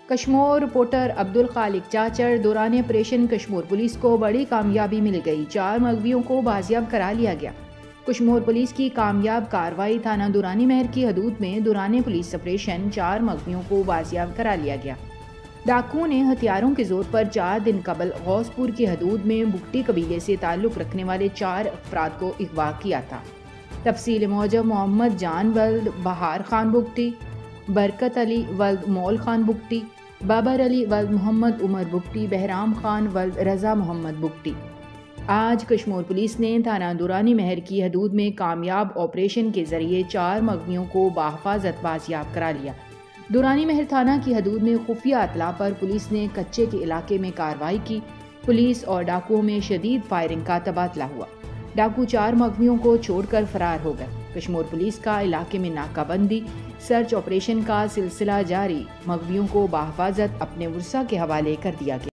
Kashmore reporter Abdul Khaliq چاچڑ دوران operation Kashmore police کو بڑی کامیابی مل گئی، 4 مغویوں کو بازیاب کرا لیا گیا۔ کشمور پولیس کی کامیاب کارروائی تھانہ دورانی مہر کی حدود میں دوران پولیس آپریشن 4 مغویوں کو بازیاب کرا لیا گیا۔ ڈاکوؤں نے ہتھیاروں کے زور پر 4 دن قبل غوث پور کی حدود میں بگٹی قبیلے سے تعلق رکھنے والے 4 افراد کو اغوا کیا تھا۔ تفصیل موجب محمد جان ولد بہار خان بگٹی، برکت علی ولد مول خان بگٹی، بابر علی ولد محمد عمر بگٹی، بہرام خان ولد رضا محمد بگٹی۔ آج کشمور پولیس نے تھانہ دورانی مہر کی حدود میں کامیاب آپریشن کے ذریعے 4 مغویوں کو بحفاظت بازیاب کرا لیا۔ دورانی مہر تھانہ کی حدود میں خفیہ اطلاع پر پولیس نے کچے کے علاقے میں کارروائی کی۔ پولیس اور ڈاکوؤں میں شدید فائرنگ کا تبادلہ ہوا۔ ڈاکو 4 مغویوں کو چھوڑ کر فرار ہو گئے۔ کشمور پولیس کا علاقے میں ناکہ بندی، سرچ آپریشن کا سلسلہ جاری، مغویوں کو بحفاظت اپنے ورثاء کے حوالے کر دیا گیا۔